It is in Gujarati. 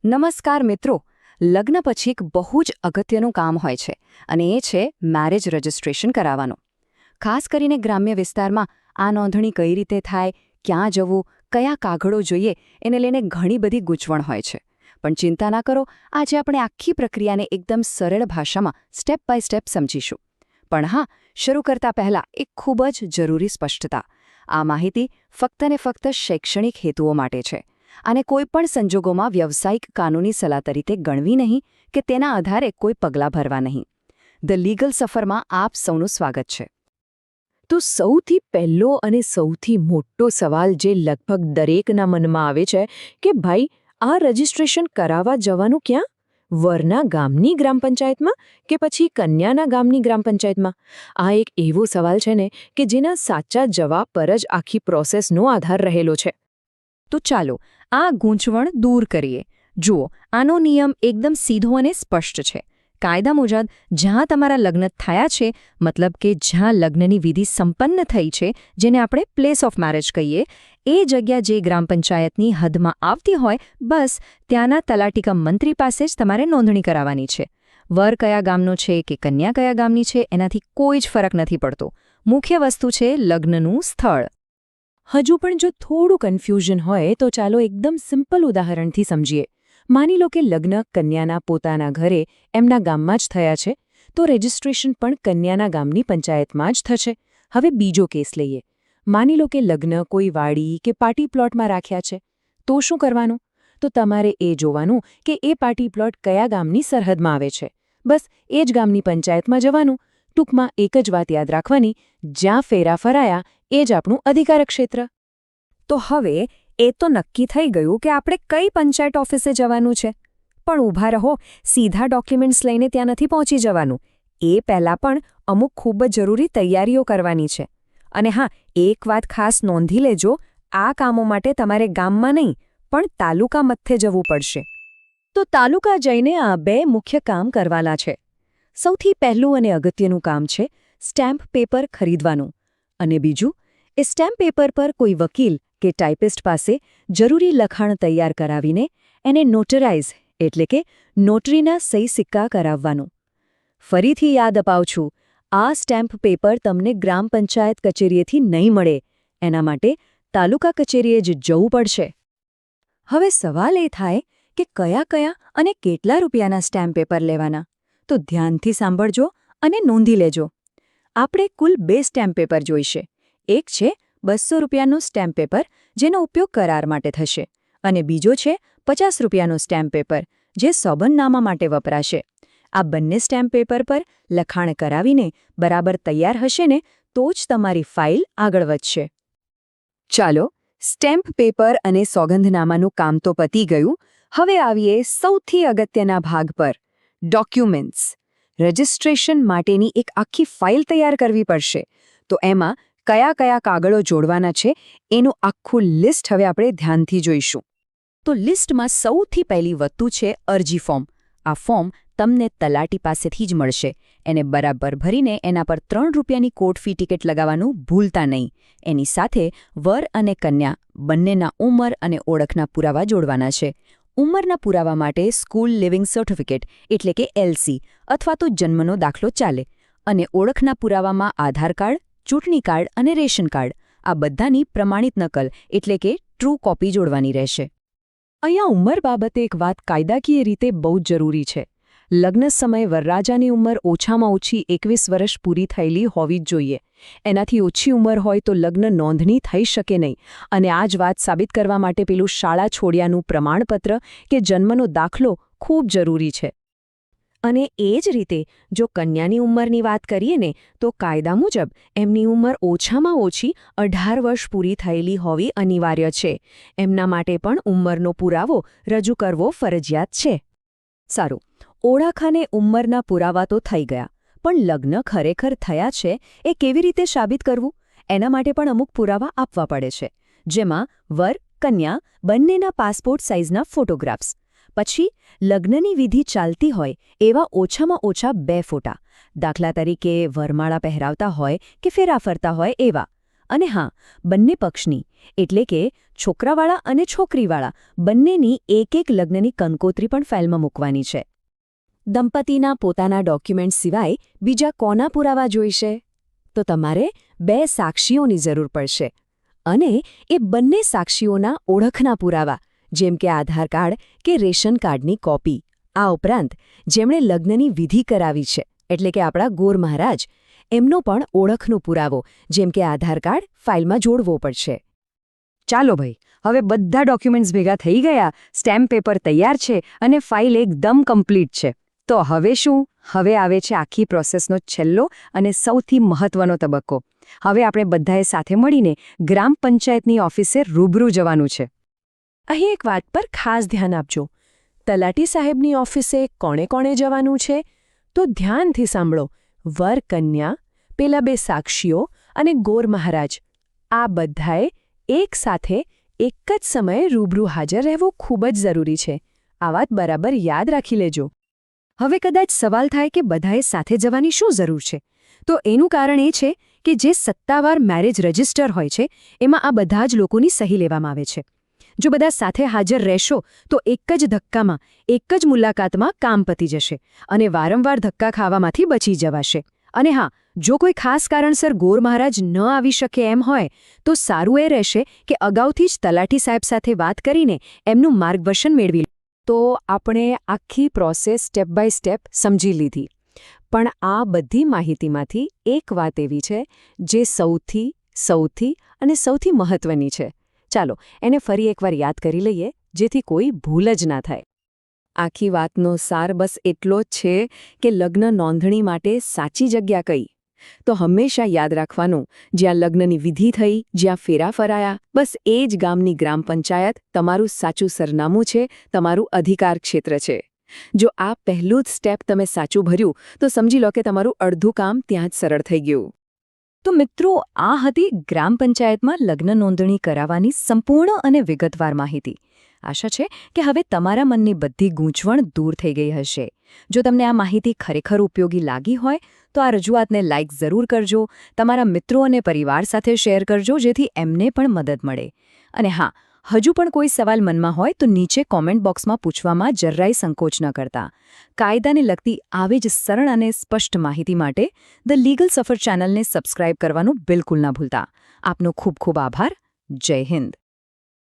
નમસ્કાર મિત્રો. લગ્ન પછી એક બહુ જ અગત્યનું કામ હોય છે અને એ છે મેરેજ રજિસ્ટ્રેશન કરાવવાનું. ખાસ કરીને ગ્રામ્ય વિસ્તારમાં આ નોંધણી કઈ રીતે થાય, ક્યાં જવું, કયા કાગળો જોઈએ એને લઈને ઘણી બધી ગૂંચવણ હોય છે. પણ ચિંતા ના કરો, આજે આપણે આખી પ્રક્રિયાને એકદમ સરળ ભાષામાં સ્ટેપ બાય સ્ટેપ સમજીશું. પણ હા, શરૂ કરતા પહેલાં એક ખૂબ જ જરૂરી સ્પષ્ટતા. આ માહિતી ફક્ત ને ફક્ત શૈક્ષણિક હેતુઓ માટે છે. અને કોઈપણ સંજોગોમાં વ્યવસાયિક કાનૂની સલાહ તરીકે ગણવી નહીં કે તેના આધારે કોઈ પગલાં ભરવા નહીં. ધ લીગલ સફરમાં આપ સૌનું સ્વાગત છે. તો સૌથી પહેલો અને સૌથી મોટો સવાલ જે લગભગ દરેકના મનમાં આવે છે કે ભાઈ, આ રજિસ્ટ્રેશન કરાવવા જવાનું ક્યાં? વરના ગામની ગ્રામ પંચાયતમાં કે પછી કન્યાના ગામની ગ્રામ પંચાયતમાં? આ એક એવો સવાલ છે ને કે જેના સાચા જવાબ પર જ આખી પ્રોસેસનો આધાર રહેલો છે. તો ચાલો આ ગૂંચવણ દૂર કરીએ. જુઓ, આનો નિયમ એકદમ સીધો અને સ્પષ્ટ છે. કાયદા મુજબ જ્યાં તમારા લગ્ન થયા છે, મતલબ કે જ્યાં લગ્નની વિધિ સંપન્ન થઈ છે, જેને આપણે પ્લેસ ઓફ મેરેજ કહીએ, એ જગ્યા જે ગ્રામ પંચાયતની હદમાં આવતી હોય, બસ ત્યાંના તલાટી કમ મંત્રી પાસે જ તમારે નોંધણી કરાવવાની છે. વર કયા ગામનો છે કે કન્યા કયા ગામની છે એનાથી કોઈ જ ફરક નથી પડતો. મુખ્ય વસ્તુ છે લગ્નનું સ્થળ. હજુ પણ જો થોડું કન્ફ્યુઝન હોય તો ચાલો એકદમ સિમ્પલ ઉદાહરણથી સમજીએ. માની લો કે લગ્ન કન્યાના પોતાના ઘરે એમના ગામમાં જ થયા છે, તો રજિસ્ટ્રેશન પણ કન્યાના ગામની પંચાયતમાં જ થશે. હવે બીજો કેસ લઈએ. માની લો કે લગ્ન કોઈ વાડી કે પાર્ટી પ્લોટમાં રાખ્યા છે. તો શું કરવાનું? તો તમારે એ જોવાનું કે એ પાર્ટી પ્લોટ કયા ગામની સરહદમાં આવે છે. બસ એ જ ગામની પંચાયતમાં જવાનું. ટૂંકમાં એક જ વાત યાદ રાખવાની, જ્યાં ફેરા ફરાયા એ જ આપણું અધિકારક ક્ષેત્ર. તો હવે એ તો નક્કી થઈ ગયું કે આપણે કઈ પંચાયત ઓફિસે જવાનું છે. પણ ઊભા રહો, સીધા ડોક્યુમેન્ટ્સ લઈને ત્યાં નથી પહોંચી જવાનું. એ પહેલાં પણ અમુક ખૂબ જ જરૂરી તૈયારીઓ કરવાની છે. અને હા, એક વાત ખાસ નોંધી લેજો, આ કામો માટે તમારે ગામમાં નહીં પણ તાલુકા મથ્થે જવું પડશે. તો તાલુકા જઈને આ બે મુખ્ય કામ કરવાના છે. સૌથી પહેલું અને અગત્યનું કામ છે સ્ટેમ્પ પેપર ખરીદવાનું. અને બીજું, એ સ્ટેમ્પ પેપર પર કોઈ વકીલ કે ટાઈપિસ્ટ પાસે જરૂરી લખાણ તૈયાર કરાવીને એને નોટરાઇઝ એટલે કે નોટરીના સહી સિક્કા કરાવવાનું. ફરીથી યાદ અપાવું છું, આ સ્ટેમ્પ પેપર તમને ગ્રામ પંચાયત કચેરીએથી નહીં મળે. એના માટે તાલુકા કચેરીએ જ જવું પડશે. હવે સવાલ એ થાય કે કયા અને કેટલા રૂપિયાના સ્ટેમ્પ પેપર લેવાના? તો ધ્યાનથી સાંભળજો અને નોંધી લેજો. આપણે કુલ 2 સ્ટેમ્પ પેપર જોઈશે. એક છે 200 રૂપિયાનું સ્ટેમ્પ પેપર, જેનો ઉપયોગ કરાર માટે થશે, અને બીજો છે 50 રૂપિયાનું સ્ટેમ્પ પેપર, જે સોગંદનામા માટે વપરાશે. આ બંને સ્ટેમ્પ પેપર પર લખાણ કરાવીને બરાબર તૈયાર હશે ને તો જ તમારી ફાઇલ આગળ વધશે. ચાલો, સ્ટેમ્પ પેપર અને સોગંદનામાનું કામ તો પતી ગયું. હવે આવીએ સૌથી અગત્યના ભાગ પર, ડોક્યુમેન્ટ્સ. રજિસ્ટ્રેશન માટેની એક આખી ફાઇલ તૈયાર કરવી પડશે. તો એમાં કયા કાગળો જોડવાના છે એનું આખું લિસ્ટ હવે આપણે ધ્યાનથી જોઈશું. તો લિસ્ટમાં સૌથી પહેલી વસ્તુ છે અરજી ફોર્મ. આ ફોર્મ તમને તલાટી પાસેથી જ મળશે. એને બરાબર ભરીને એના પર 3 રૂપિયાની કોર્ટ ફી ટિકિટ લગાવવાનું ભૂલતા નહીં. એની સાથે વર અને કન્યા બંનેના ઉંમર અને ઓળખના પુરાવા જોડવાના છે. ઉંમરના પુરાવા માટે સ્કૂલ લિવિંગ સર્ટિફિકેટ એટલે કે LC અથવા તો જન્મનો દાખલો ચાલે. અને ઓળખના પુરાવામાં આધાર કાર્ડ, ચૂંટણી કાર્ડ અને રેશન કાર્ડ, આ બધાની પ્રમાણિત નકલ એટલે કે ટ્રુ કોપી જોડવાની રહેશે. અહીંયા ઉંમર બાબતે એક વાત કાયદાકીય રીતે બહુ જ જરૂરી છે. લગ્ન સમયે વરરાજાની ઉંમર ઓછામાં ઓછી 21 વર્ષ પૂરી થયેલી હોવી જ જોઈએ. એનાથી ઓછી ઉંમર હોય તો લગ્ન નોંધણી થઈ શકે નહીં. અને આ જ વાત સાબિત કરવા માટે પેલું શાળા છોડ્યાનું પ્રમાણપત્ર કે જન્મનો દાખલો ખૂબ જરૂરી છે. અને એ જ રીતે જો કન્યાની ઉંમરની વાત કરીએ ને તો કાયદા મુજબ એમની ઉંમર ઓછામાં ઓછી 18 વર્ષ પૂરી થયેલી હોવી અનિવાર્ય છે. એમના માટે પણ ઉંમરનો પુરાવો રજૂ કરવો ફરજિયાત છે. સારું, ઓળખ અને ઉંમરના પુરાવા તો થઈ ગયા, પણ લગ્ન ખરેખર થયા છે એ કેવી રીતે સાબિત કરવું? એના માટે પણ અમુક પુરાવા આપવા પડે છે, જેમાં વર કન્યા બંનેના પાસપોર્ટ સાઇઝના ફોટોગ્રાફ્સ, પછી લગ્નની વિધિ ચાલતી હોય એવા ઓછામાં ઓછા 2 ફોટા, દાખલા તરીકે વરમાળા પહેરાવતા હોય કે ફેરા ફરતા હોય એવા, અને હા, બંને પક્ષની એટલે કે છોકરાવાળા અને છોકરીવાળા બંનેની એક લગ્નની કંકોત્રી પણ ફાઇલમાં મૂકવાની છે. દંપતીના પોતાના ડોક્યુમેન્ટ સિવાય બીજા કોના પુરાવા જોઈશે? તો તમારે 2 સાક્ષીઓની જરૂર પડશે. અને એ બંને સાક્ષીઓના ઓળખના પુરાવા, જેમ કે આધાર કાર્ડ કે રેશન કાર્ડની કોપી. આ ઉપરાંત જેમણે લગ્નની વિધિ કરાવી છે, એટલે કે આપણા ગોર મહારાજ, એમનો પણ ઓળખનો પુરાવો, જેમ કે આધાર કાર્ડ ફાઇલમાં જોડવો પડશે. ચાલો ભાઈ, હવે બધા ડોક્યુમેન્ટ્સ ભેગા થઈ ગયા, સ્ટેમ્પ પેપર તૈયાર છે અને ફાઇલ એકદમ કમ્પ્લીટ છે. તો હવે શું? હવે આવે છે આખી પ્રોસેસનો છેલ્લો અને સૌથી મહત્વનો તબક્કો. હવે આપણે બધાએ સાથે મળીને ગ્રામ પંચાયતની ઓફિસે રૂબરૂ જવાનું છે. અહીં એક વાત પર ખાસ ધ્યાન આપજો. તલાટી સાહેબની ઓફિસે કોણે કોણે જવાનું છે? તો ધ્યાનથી સાંભળો. વર કન્યા, પેલા 2 સાક્ષીઓ અને ગોર મહારાજ, આ બધાએ એક સાથે એક જ સમયે રૂબરૂ હાજર રહેવું ખૂબ જ જરૂરી છે. આ વાત બરાબર યાદ રાખી લેજો. હવે કદાચ સવાલ થાય કે બધાએ સાથે જવાની શું જરૂર છે? તો એનું કારણ એ છે કે જે સત્તાવાર મેરેજ રજિસ્ટર હોય છે એમાં આ બધા જ લોકોની સહી લેવામાં આવે છે. જો બધા સાથે હાજર રહેશો તો એક જ ધક્કામાં, એક જ મુલાકાતમાં કામ પતી જશે અને વારંવાર ધક્કા ખાવામાંથી બચી જવાશે. અને હા, જો કોઈ ખાસ કારણસર ગોર મહારાજ ન આવી શકે એમ હોય તો સારું એ રહેશે કે અગાઉથી જ તલાટી સાહેબ સાથે વાત કરીને એમનું માર્ગદર્શન મેળવી લો. તો આપણે આખી પ્રોસેસ સ્ટેપ બાય સ્ટેપ સમજી લીધી. પણ આ બધી માહિતીમાંથી એક વાત એવી છે જે સૌથી મહત્વની છે. ચાલો એને ફરી એકવાર યાદ કરી લઈએ, જેથી કોઈ ભૂલ જ ના થાય. આખી વાતનો સાર બસ એટલો જ છે કે લગ્ન નોંધણી માટે સાચી જગ્યા કઈ? તો હંમેશા યાદ રાખવાનું, જ્યાં લગ્નની વિધિ થઈ, જ્યાં ફેરા ફરાયા, બસ એ જ ગામની ગ્રામ પંચાયત તમારું સાચું સરનામું છે, તમારું અધિકાર ક્ષેત્ર છે. જો આ પહેલું જ સ્ટેપ તમે સાચું ભર્યું તો સમજી લો કે તમારું અડધું કામ ત્યાં જ સરળ થઈ ગયું. તો મિત્રો, આ હતી ગ્રામ પંચાયતમાં લગ્ન નોંધણી કરાવવાની સંપૂર્ણ અને વિગતવાર માહિતી. આશા છે કે હવે તમારા મનની બધી ગૂંચવણ દૂર થઈ ગઈ હશે. જો તમને આ માહિતી ખરેખર ઉપયોગી લાગી હોય તો આ રજૂઆતને લાઇક જરૂર કરજો, તમારા મિત્રો અને પરિવાર સાથે શેર કરજો, જેથી એમને પણ મદદ મળે. અને હા, હજુ પણ કોઈ સવાલ મનમાં હોય તો નીચે કોમેન્ટ બોક્સમાં પૂછવામાં જરાય સંકોચ ન કરતા. કાયદાને લગતી આવી જ સરળ અને સ્પષ્ટ માહિતી માટે ધ લીગલ સફર ચેનલને સબસ્ક્રાઇબ કરવાનું બિલકુલ ના ભૂલતા. આપનો ખૂબ ખૂબ આભાર. જય હિન્દ.